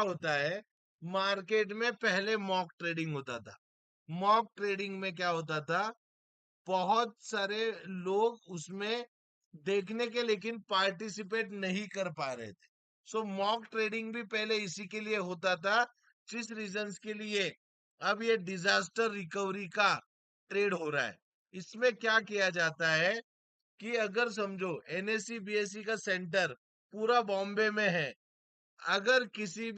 होता है, मार्केट में पहले मॉक ट्रेडिंग होता था। मॉक ट्रेडिंग में क्या होता था, बहुत सारे लोग उसमें देखने के लेकिन पार्टिसिपेट नहीं कर पा रहे थे। सो मॉक ट्रेडिंग भी पहले इसी के लिए होता था, जिस रीजंस के लिए अब ये डिजास्टर रिकवरी का ट्रेड हो रहा है। इसमें क्या किया जाता है कि अगर समझो एनएससी बीएससी का सेंटर पूरा बॉम्बे में है, अगर किसी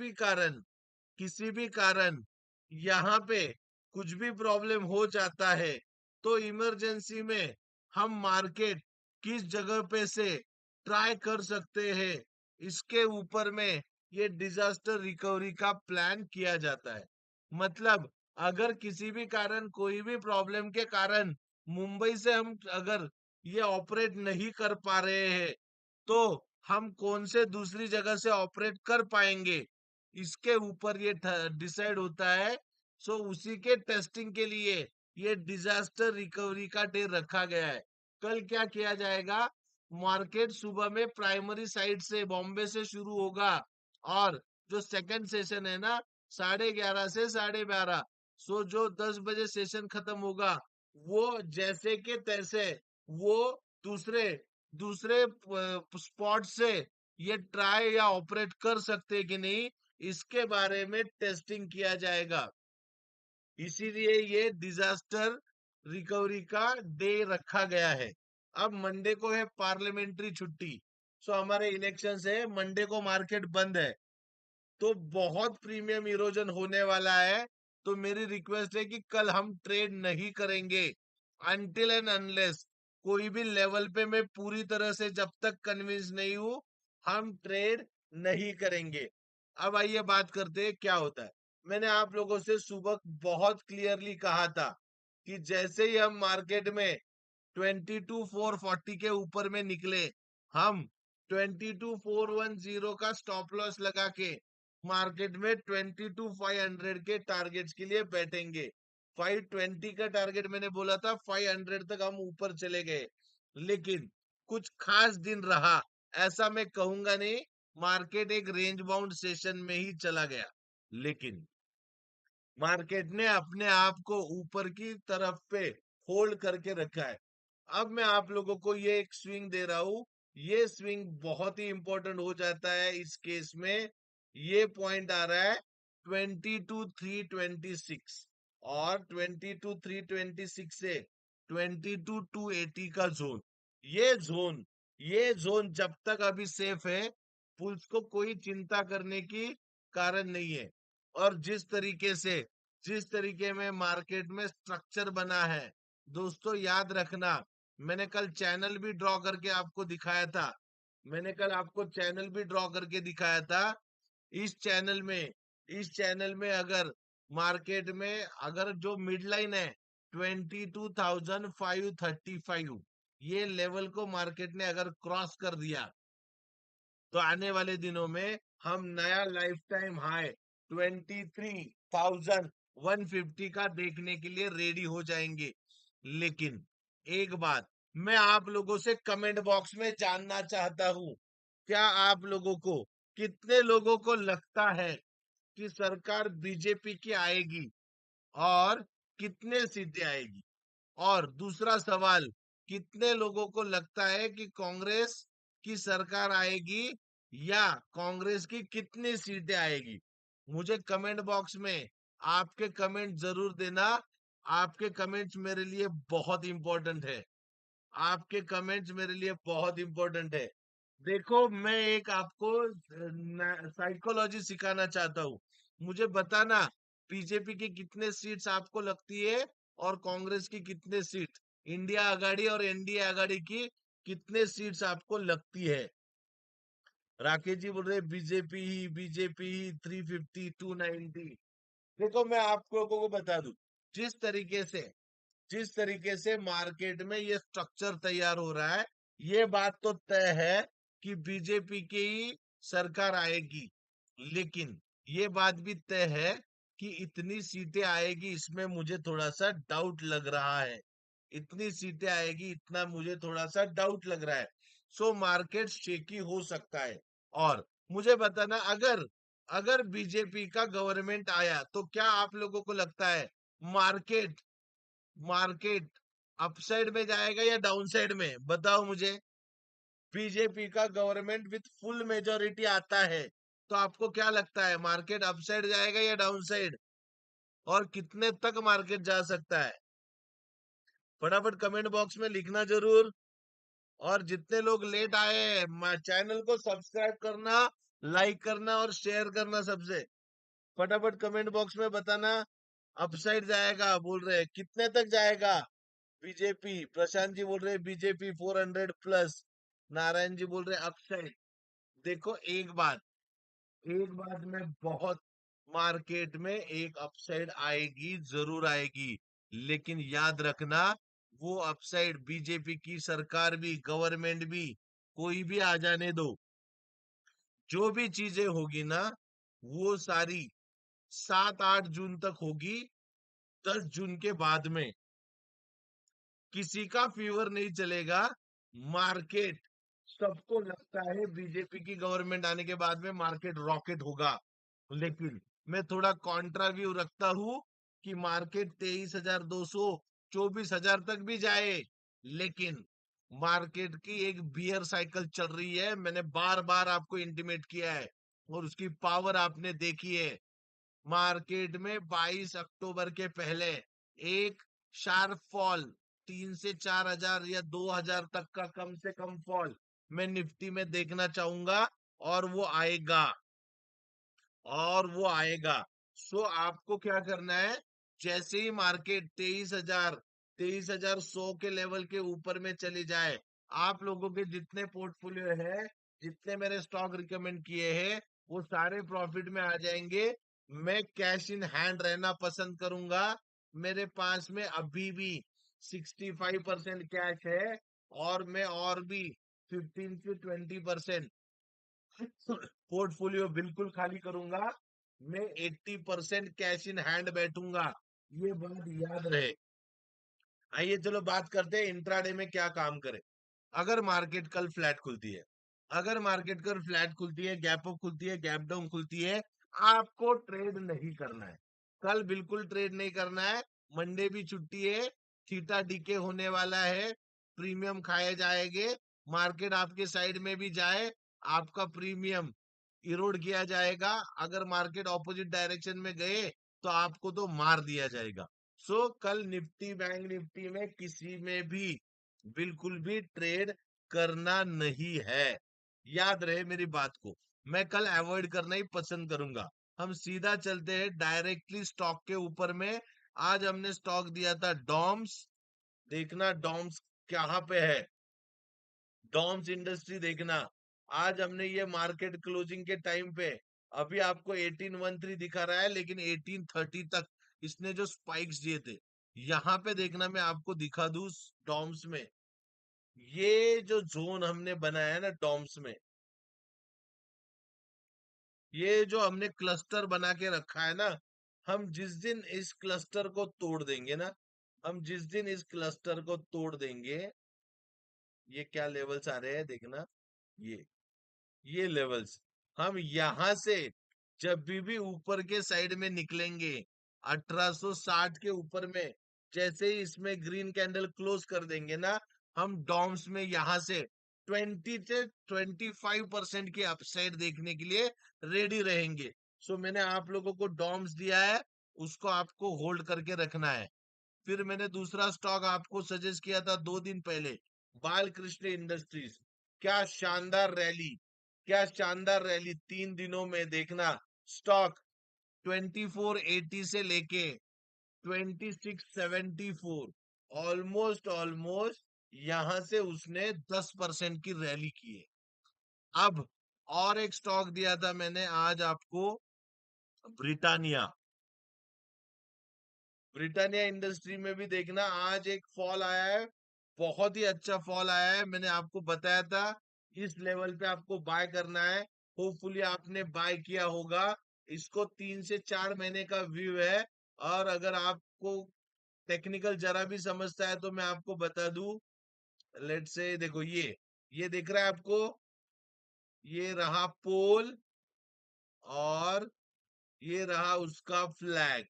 भी कारण यहाँ पे कुछ भी प्रॉब्लम हो जाता है, तो इमरजेंसी में हम मार्केट किस जगह पे से ट्राई कर सकते हैं, इसके ऊपर में ये डिजास्टर रिकवरी का प्लान किया जाता है। मतलब अगर किसी भी कारण कोई भी प्रॉब्लम के कारण मुंबई से हम अगर ये ऑपरेट नहीं कर पा रहे हैं, तो हम कौन से दूसरी जगह से ऑपरेट कर पाएंगे, इसके ऊपर ये डिसाइड होता है। सो उसी के टेस्टिंग के लिए ये डिजास्टर रिकवरी का डे रखा गया है। कल क्या किया जाएगा, मार्केट सुबह में प्राइमरी साइड से बॉम्बे से शुरू होगा, और जो सेकंड सेशन है ना, 11:30 से 12:30, सो जो 10 बजे सेशन खत्म होगा, वो जैसे के तैसे वो दूसरे दूसरे स्पॉट से ये ट्राई या ऑपरेट कर सकते कि नहीं, इसके बारे में टेस्टिंग किया जाएगा। इसीलिए ये डिजास्टर रिकवरी का डे रखा गया है। अब मंडे को है पार्लियामेंट्री छुट्टी, सो हमारे इलेक्शंस है, मंडे को मार्केट बंद है, तो बहुत प्रीमियम इरोजन होने वाला है। तो मेरी रिक्वेस्ट है कि कल हम ट्रेड नहीं करेंगे, अनटिल एंड अनलेस कोई भी लेवल पे मैं पूरी तरह से जब तक कन्विंस नहीं हूं, हम ट्रेड नहीं करेंगे। अब आइए बात करते हैं क्या होता है। मैंने आप लोगों से सुबह बहुत क्लियरली कहा था कि जैसे ही हम मार्केट में 22,440 के ऊपर में निकले, हम 22,410 का स्टॉप लॉस लगा के मार्केट में 22,500 के टारगेट्स के लिए बैठेंगे। 520 का टारगेट मैंने बोला था, 500 तक हम ऊपर चले गए, लेकिन कुछ खास दिन रहा ऐसा मैं कहूंगा नहीं। मार्केट एक रेंज बाउंड सेशन में ही चला गया, लेकिन मार्केट ने अपने आप को ऊपर की तरफ पे होल्ड करके रखा है। अब मैं आप लोगों को ये एक स्विंग दे रहा हूं, ये स्विंग बहुत ही इंपॉर्टेंट हो जाता है इस केस में। ये पॉइंट आ रहा है 22,326, और 22,326 से 22,280 का जोन। ये जोन ये जोन जब तक अभी सेफ है, पुल्स को कोई चिंता करने की कारण नहीं है। और जिस तरीके में मार्केट में स्ट्रक्चर बना है, दोस्तों याद रखना, मैंने कल चैनल भी ड्रॉ करके आपको दिखाया था। मैंने कल आपको चैनल भी ड्रॉ करके दिखाया था। इस चैनल में इस चैनल में अगर मार्केट में अगर जो मिड लाइन है 22,535, ये लेवल को मार्केट ने अगर क्रॉस कर दिया, तो आने वाले दिनों में हम नया लाइफ टाइम हाई 23,150 का देखने के लिए रेडी हो जाएंगे। लेकिन एक बात मैं आप लोगों से कमेंट बॉक्स में जानना चाहता हूं, क्या आप लोगों को, कितने लोगों को लगता है कि सरकार बीजेपी की आएगी, और कितने सीटें आएगी? और दूसरा सवाल, कितने लोगों को लगता है कि कांग्रेस की सरकार आएगी, या कांग्रेस की कितनी सीटें आएगी? मुझे कमेंट बॉक्स में आपके कमेंट जरूर देना। आपके कमेंट्स मेरे लिए बहुत इंपॉर्टेंट है। आपके कमेंट्स मेरे लिए बहुत इंपॉर्टेंट है। देखो, मैं एक आपको साइकोलॉजी सिखाना चाहता हूँ। मुझे बताना, बीजेपी की कितने सीट्स आपको लगती है, और कांग्रेस की कितने सीट, इंडिया आघाड़ी और एनडीए आघाड़ी की कितने सीट्स आपको लगती है? राकेश जी बोल रहे बीजेपी ही 350 290। देखो, मैं आप लोगों को बता दूं, जिस तरीके से जिस तरीके से मार्केट में ये स्ट्रक्चर तैयार हो रहा है, ये बात तो तय है कि बीजेपी की ही सरकार आएगी। लेकिन ये बात भी तय है कि इतनी सीटें आएगी, इसमें मुझे थोड़ा सा डाउट लग रहा है। इतनी सीटें आएगी, इतना मुझे थोड़ा सा डाउट लग रहा है। सो मार्केट शेकी हो सकता है। और मुझे बताना, अगर अगर बीजेपी का गवर्नमेंट आया तो क्या आप लोगों को लगता है मार्केट मार्केट अपसाइड में जाएगा या डाउन साइड में? बताओ मुझे। बीजेपी का गवर्नमेंट विथ फुल मेजोरिटी आता है तो आपको क्या लगता है मार्केट अपसाइड जाएगा या डाउन साइड? और कितने तक मार्केट जा सकता है? फटाफट कमेंट बॉक्स में लिखना जरूर। और जितने लोग लेट आए हैं चैनल को सब्सक्राइब करना, लाइक करना और शेयर करना सबसे। फटाफट कमेंट बॉक्स में बताना। अपसाइड जाएगा बोल रहे हैं, कितने तक जाएगा? बीजेपी, प्रशांत जी बोल रहे हैं बीजेपी 400 प्लस। नारायण जी बोल रहे हैं अपसाइड। देखो एक बात में बहुत, मार्केट में एक अपसाइड आएगी, जरूर आएगी। लेकिन याद रखना, वो अपसाइड बीजेपी की सरकार भी, गवर्नमेंट भी, कोई भी आ जाने दो, जो भी चीजें होगी ना, वो सारी 7-8 जून तक होगी। 10 जून के बाद में किसी का फीवर नहीं चलेगा। मार्केट, सबको लगता है बीजेपी की गवर्नमेंट आने के बाद में मार्केट रॉकेट होगा। लेकिन मैं थोड़ा कॉन्ट्रा व्यू रखता हूं कि मार्केट 23,200, 24,000 तक भी जाए। लेकिन मार्केट की एक बियर साइकिल चल रही है, मैंने बार बार आपको इंटीमेट किया है और उसकी पावर आपने देखी है। मार्केट में 22 अक्टूबर के पहले एक शार्प फॉल, 3 से 4 हजार या 2 हजार तक का कम से कम फॉल मैं निफ्टी में देखना चाहूंगा। और वो आएगा, सो आपको क्या करना है? जैसे ही मार्केट 23,100 के लेवल के ऊपर में चली जाए, आप लोगों के जितने पोर्टफोलियो है, जितने मेरे स्टॉक रिकमेंड किए हैं, वो सारे प्रॉफिट में आ जाएंगे। मैं कैश इन हैंड रहना पसंद करूंगा। मेरे पास में अभी भी 65% कैश है और मैं और भी 15 से 20% पोर्टफोलियो बिल्कुल खाली करूंगा। मैं 80% कैश इन हैंड बैठूंगा, ये बात याद रहे। आइए चलो बात करते हैं इंट्राडे में क्या काम करे। अगर मार्केट कल फ्लैट खुलती है, अगर मार्केट कल फ्लैट खुलती है, गैप अप खुलती है, गैप डाउन खुलती है, आपको ट्रेड नहीं करना है। कल बिल्कुल ट्रेड नहीं करना है। मंडे भी छुट्टी है, थीटा डीके होने वाला है, प्रीमियम खाए जाएंगे। मार्केट आपके साइड में भी जाए, आपका प्रीमियम इरोड किया जाएगा। अगर मार्केट ऑपोजिट डायरेक्शन में गए तो आपको तो मार दिया जाएगा। सो कल निफ्टी, बैंक निफ्टी में किसी में भी बिल्कुल भी ट्रेड करना नहीं है। याद रहे मेरी बात को, मैं कल अवॉइड करना ही पसंद करूंगा। हम सीधा चलते हैं डायरेक्टली स्टॉक के ऊपर में। आज हमने स्टॉक दिया था डॉम्स। देखना डॉम्स कहाँ पे है, डॉम्स इंडस्ट्री देखना। आज हमने ये मार्केट क्लोजिंग के टाइम पे, अभी आपको 1813 दिखा रहा है, लेकिन 1830 तक इसने जो स्पाइक्स दिए थे, यहाँ पे देखना, मैं आपको दिखा दूं डॉम्स में। ये जो जोन हमने बनाया है ना डॉम्स में, ये जो हमने क्लस्टर बना के रखा है ना, हम जिस दिन इस क्लस्टर को तोड़ देंगे ना, हम जिस दिन इस क्लस्टर को तोड़ देंगे, ये क्या लेवल्स आ रहे हैं देखना, ये ये लेवल्स, हम यहां से जब भी ऊपर के साइड में निकलेंगे 1860 के ऊपर में, जैसे ही इसमें ग्रीन कैंडल क्लोज कर देंगे ना, हम डॉम्स में यहां से 20 से 25% की अपसाइड देखने के लिए रेडी रहेंगे। सो मैंने आप लोगों को डॉम्स दिया है, उसको आपको होल्ड करके रखना है। फिर मैंने दूसरा स्टॉक आपको सजेस्ट किया था 2 दिन पहले, बालकृष्ण इंडस्ट्रीज। क्या शानदार रैली, क्या शानदार रैली 3 दिनों में देखना। स्टॉक 2480 से लेके 2674, ऑलमोस्ट ऑलमोस्ट यहां से उसने 10% की रैली की है। अब और एक स्टॉक दिया था मैंने आज आपको, ब्रिटानिया। ब्रिटानिया इंडस्ट्री में भी देखना, आज एक फॉल आया है, बहुत ही अच्छा फॉल आया है। मैंने आपको बताया था इस लेवल पे आपको बाय करना है। होपफुली आपने बाय किया होगा। इसको 3 से 4 महीने का व्यू है। और अगर आपको टेक्निकल जरा भी समझता है तो मैं आपको बता दूं। लेट से देखो, ये दिख रहा है आपको, ये रहा पोल और ये रहा उसका फ्लैग,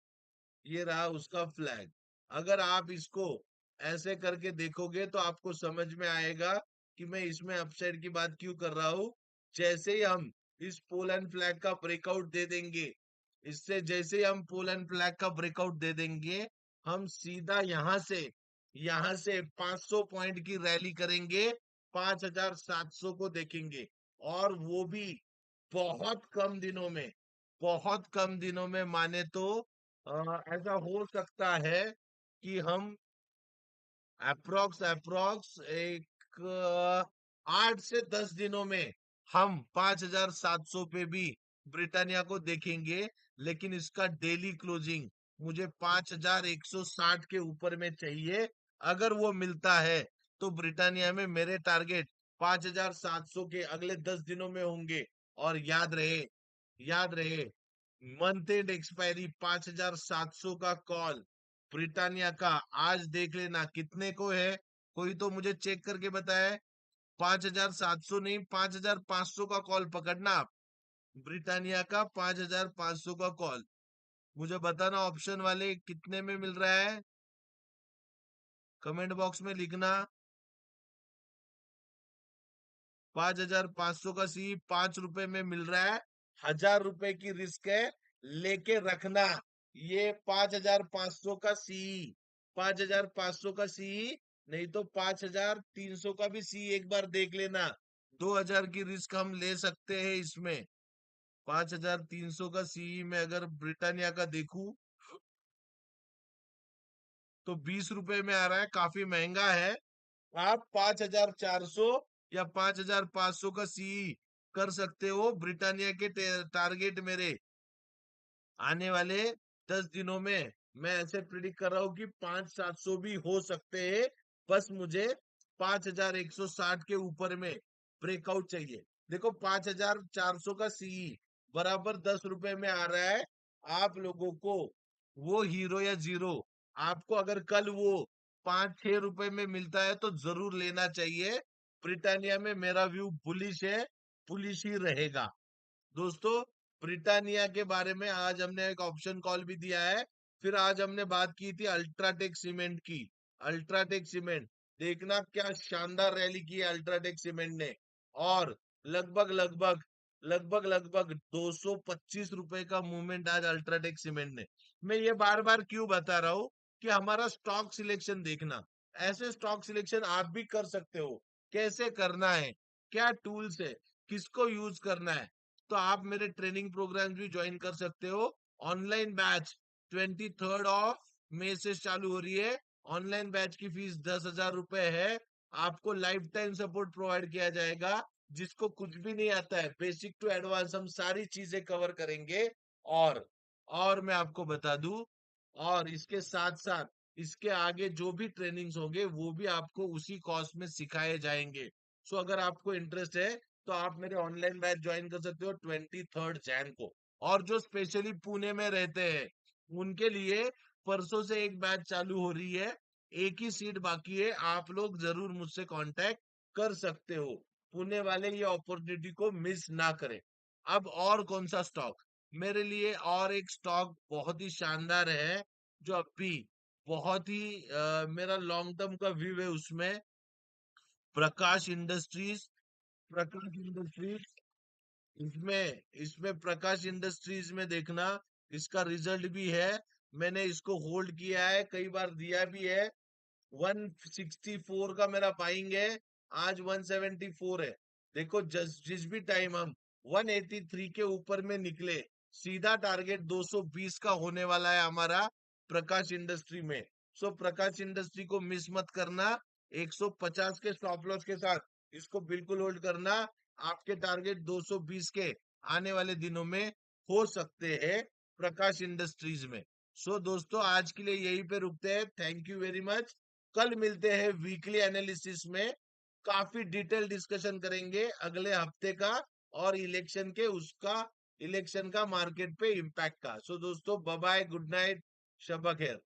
ये रहा उसका फ्लैग। अगर आप इसको ऐसे करके देखोगे तो आपको समझ में आएगा कि मैं इसमें अपसाइड की बात क्यों कर रहा हूं। जैसे ही हम इस पोल एंड फ्लैग का ब्रेकआउट दे देंगे, इससे जैसे ही हम पोल एंड फ्लैग का ब्रेकआउट दे देंगे, हम सीधा यहां से 500 पॉइंट की रैली करेंगे, 5700 को देखेंगे। और वो भी बहुत कम दिनों में, बहुत कम दिनों में माने तो ऐसा हो सकता है कि हम अप्रोक्स एक 8 से 10 दिनों में हम 5700 पे भी ब्रिटानिया को देखेंगे। लेकिन इसका डेली क्लोजिंग मुझे 5160 के ऊपर में चाहिए। अगर वो मिलता है तो ब्रिटानिया में मेरे टारगेट 5700 के अगले 10 दिनों में होंगे। और याद रहे मंथ एंड एक्सपायरी 5700 का कॉल ब्रिटानिया का। आज देख लेना कितने को है, कोई तो मुझे चेक करके बताए। 5700 नहीं, 5500 का कॉल पकड़ना आप। ब्रिटानिया का 5500 का कॉल मुझे बताना, ऑप्शन वाले कितने में मिल रहा है, कमेंट बॉक्स में लिखना। 5500 का सी 5 रुपए में मिल रहा है, 1000 रुपए की रिस्क है, लेके रखना। ये 5500 का सी, 5500 का सी, नहीं तो 5300 का भी सी एक बार देख लेना। 2000 की रिस्क हम ले सकते हैं इसमें। 5300 का सी में अगर ब्रिटानिया का देखूं तो 20 रुपए में आ रहा है, काफी महंगा है। आप 5400 या 5500 का सी कर सकते हो। ब्रिटानिया के टारगेट मेरे आने वाले 10 दिनों में मैं ऐसे प्रिडिक्ट कर रहा हूँ कि 5700 भी हो सकते हैं। बस मुझे 5160 के ऊपर में ब्रेकआउट चाहिए। देखो 5400 का सी बराबर 10 रुपए में आ रहा है। आप लोगों को वो हीरो या जीरो, आपको अगर कल वो 5-6 रुपए में मिलता है तो जरूर लेना चाहिए। ब्रिटानिया में मेरा व्यू बुलिश है, बुलिश ही रहेगा। दोस्तों, ब्रिटानिया के बारे में आज हमने एक ऑप्शन कॉल भी दिया है। फिर आज हमने बात की थी अल्ट्राटेक सीमेंट की। अल्ट्राटेक सीमेंट देखना क्या शानदार रैली की है अल्ट्राटेक सीमेंट ने। और लगभग लगभग लगभग 225 रुपए का मूवमेंट आज अल्ट्राटेक सीमेंट ने। मैं ये बार बार क्यों बता रहा हूँ कि हमारा स्टॉक सिलेक्शन देखना। ऐसे स्टॉक सिलेक्शन आप भी कर सकते हो। कैसे करना है, क्या टूल्स है, किसको यूज करना है, तो आप मेरे ट्रेनिंग प्रोग्राम भी ज्वाइन कर सकते हो। ऑनलाइन बैच 23 मई से चालू हो रही है। ऑनलाइन बैच की फीस 10,000 रुपए है। आपको लाइफ टाइम सपोर्ट प्रोवाइड किया जाएगा। जिसको कुछ भी नहीं आता है, बेसिक टू एडवांस हम सारी चीजें कवर करेंगे। और और मैं आपको बता दूं, और इसके साथ साथ इसके आगे जो भी ट्रेनिंग्स होंगे वो भी आपको उसी कॉस्ट में सिखाए जाएंगे। सो अगर आपको इंटरेस्ट है तो आप मेरे ऑनलाइन बैच ज्वाइन कर सकते हो 23 जैन को। और जो स्पेशली पुणे में रहते हैं उनके लिए परसों से एक बैच चालू हो रही है। एक ही सीट बाकी है, आप लोग जरूर मुझसे कांटेक्ट कर सकते हो। पुणे वाले ये अपॉर्चुनिटी को मिस ना करें। अब और कौन सा स्टॉक मेरे लिए, और एक स्टॉक बहुत ही शानदार है जो अभी बहुत ही मेरा लॉन्ग टर्म का व्यू है उसमें, प्रकाश इंडस्ट्रीज। प्रकाश इंडस्ट्रीज इसमें इसमें प्रकाश इंडस्ट्रीज में देखना, इसका रिजल्ट भी है। मैंने इसको होल्ड किया है, कई बार दिया भी है। 164 का मेरा बाइंग है, आज 174 है। देखो जिस भी टाइम हम 183 के ऊपर में निकले, सीधा टारगेट 220 का होने वाला है हमारा प्रकाश इंडस्ट्री में। सो प्रकाश इंडस्ट्री को मिस मत करना। 150 के स्टॉप लॉस के साथ इसको बिल्कुल होल्ड करना। आपके टारगेट 220 के आने वाले दिनों में हो सकते हैं प्रकाश इंडस्ट्रीज में। सो दोस्तों, आज के लिए यहीं पे रुकते हैं। Thank you very much. कल मिलते हैं वीकली एनालिसिस में। काफी डिटेल डिस्कशन करेंगे अगले हफ्ते का और इलेक्शन का मार्केट पे इम्पैक्ट का। सो दोस्तों, बाय बाय, गुड नाइट, शब बखैर।